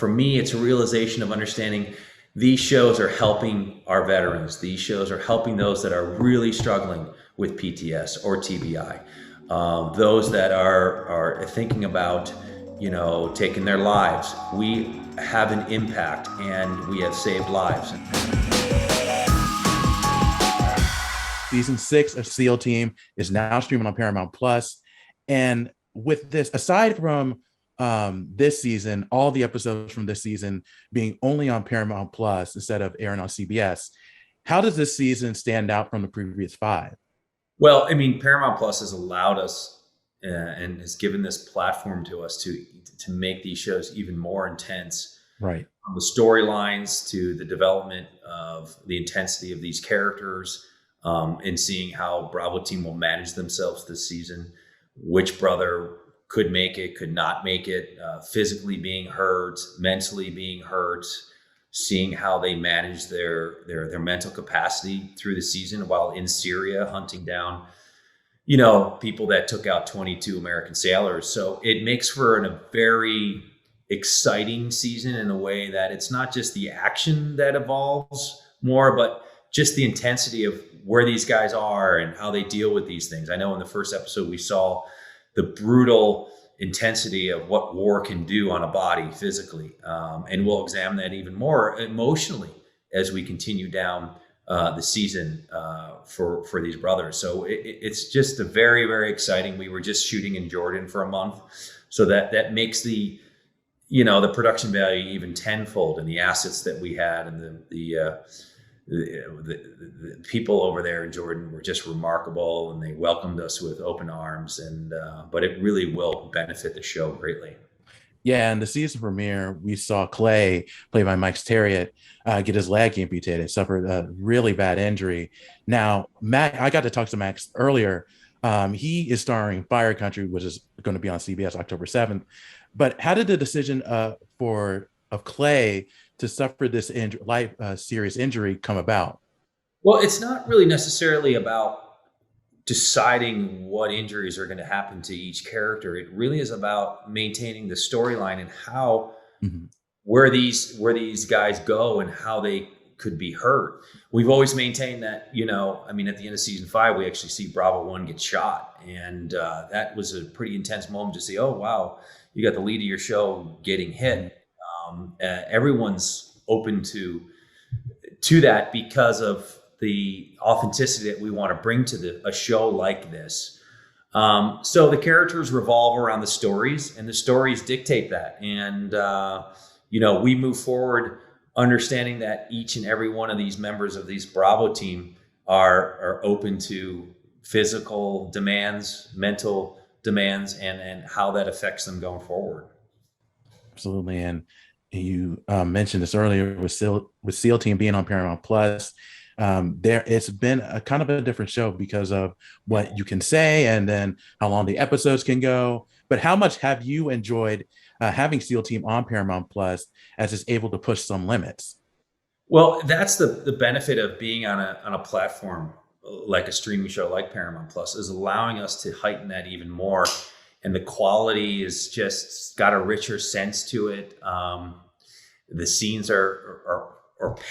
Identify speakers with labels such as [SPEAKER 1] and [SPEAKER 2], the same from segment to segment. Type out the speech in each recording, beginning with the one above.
[SPEAKER 1] for me, it's a realization of understanding these shows are helping our veterans. These shows are helping those that are really struggling with PTS or TBI. Those that are thinking about, taking their lives. We have an impact and we have saved lives.
[SPEAKER 2] Season 6 of SEAL Team is now streaming on Paramount Plus. And with this, aside from this season, all the episodes from this season being only on Paramount Plus instead of airing on CBS, how does this season stand out from the previous 5?
[SPEAKER 1] Well, I mean, Paramount Plus has allowed us and has given this platform to us to make these shows even more intense.
[SPEAKER 2] Right.
[SPEAKER 1] From the storylines to the development of the intensity of these characters, and seeing how Bravo team will manage themselves this season, which brother could make it, could not make it, physically being hurt, mentally being hurt, seeing how they manage their mental capacity through the season while in Syria hunting down, people that took out 22 American sailors. So it makes for a very exciting season in a way that it's not just the action that evolves more, but just the intensity of where these guys are and how they deal with these things. I know in the first episode, we saw the brutal intensity of what war can do on a body physically. And we'll examine that even more emotionally as we continue down the season for these brothers. So it's just a very, very exciting. We were just shooting in Jordan for a month. So that makes the production value even tenfold, and the assets that we had and the people over there in Jordan were just remarkable, and they welcomed us with open arms. And but it really will benefit the show greatly.
[SPEAKER 2] Yeah, in the season premiere, we saw Clay, played by Mike Terriot, get his leg amputated, suffered a really bad injury. Now, Matt, I got to talk to Max earlier. He is starring Fire Country, which is going to be on CBS October 7th. But how did the decision of Clay to suffer this serious injury come about?
[SPEAKER 1] Well, it's not really necessarily about deciding what injuries are going to happen to each character. It really is about maintaining the storyline and how where these guys go and how they could be hurt. We've always maintained that, at the end of season 5, we actually see Bravo 1 get shot. And that was a pretty intense moment to see, oh, wow, you got the lead of your show getting hit. Everyone's open to that because of the authenticity that we want to bring to a show like this. So the characters revolve around the stories, and the stories dictate that. And, we move forward understanding that each and every one of these members of these Bravo team are open to physical demands, mental demands, and how that affects them going forward.
[SPEAKER 2] Absolutely. And you mentioned this earlier with SEAL Team being on Paramount Plus. It's been a kind of a different show because of what you can say and then how long the episodes can go. But how much have you enjoyed having SEAL Team on Paramount Plus as it's able to push some limits?
[SPEAKER 1] Well, that's the benefit of being on a platform like a streaming show like Paramount Plus, is allowing us to heighten that even more. And the quality is just got a richer sense to it. The scenes are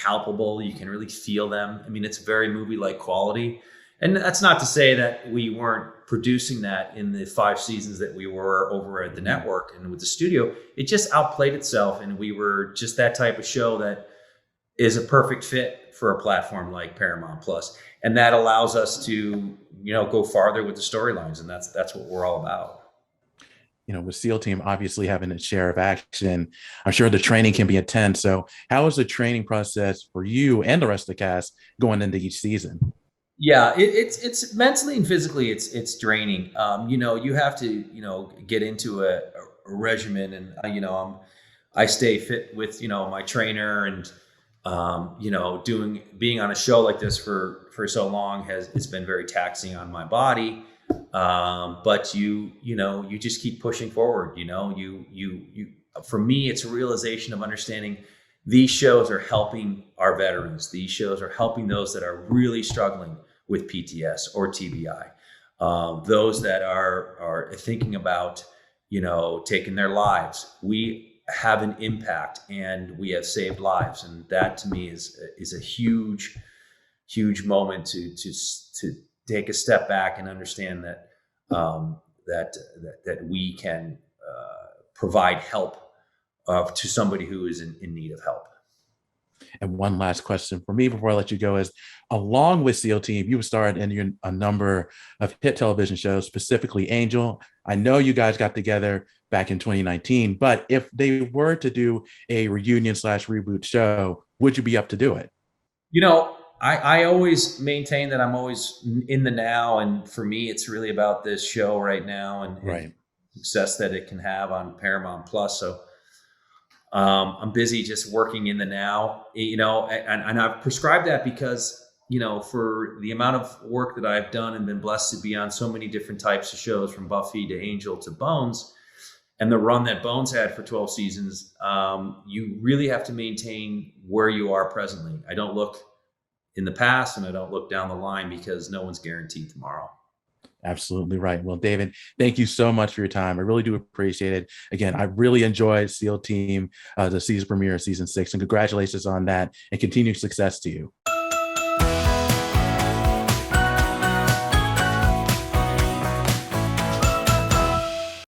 [SPEAKER 1] palpable. You can really feel them. I mean, it's very movie-like quality. And that's not to say that we weren't producing that in the 5 seasons that we were over at the network and with the studio. It just outplayed itself. And we were just that type of show that is a perfect fit for a platform like Paramount Plus. And that allows us to, go farther with the storylines. And that's what we're all about.
[SPEAKER 2] With SEAL Team obviously having its share of action, I'm sure the training can be intense. So how is the training process for you and the rest of the cast going into each season?
[SPEAKER 1] Yeah, it's mentally and physically, it's draining. You have to, get into a regimen, and, I stay fit with, my trainer, and, being on a show like this for so long it's been very taxing on my body. But you just keep pushing forward. For me, it's a realization of understanding these shows are helping our veterans. These shows are helping those that are really struggling with PTS or TBI. Those that are thinking about, taking their lives. We have an impact, and we have saved lives, and that to me is a huge moment to take a step back and understand that that we can provide help to somebody who is in need of help.
[SPEAKER 2] And one last question for me before I let you go is, along with SEAL Team, you starred in a number of hit television shows, specifically Angel. I know you guys got together back in 2019, but if they were to do a reunion slash reboot show, would you be up to do it?
[SPEAKER 1] You know, I always maintain that I'm always in the now, and for me, it's really about this show right now and
[SPEAKER 2] Right.
[SPEAKER 1] success that it can have on Paramount Plus. So I'm busy just working in the now, and I've prescribed that because, for the amount of work that I've done and been blessed to be on so many different types of shows, from Buffy to Angel to Bones, and the run that Bones had for 12 seasons, you really have to maintain where you are presently. I don't look in the past and I don't look down the line, because no one's guaranteed tomorrow.
[SPEAKER 2] Absolutely right. Well, David, thank you so much for your time. I really do appreciate it. Again, I really enjoyed SEAL Team, the season premiere of season 6, and congratulations on that and continued success to you.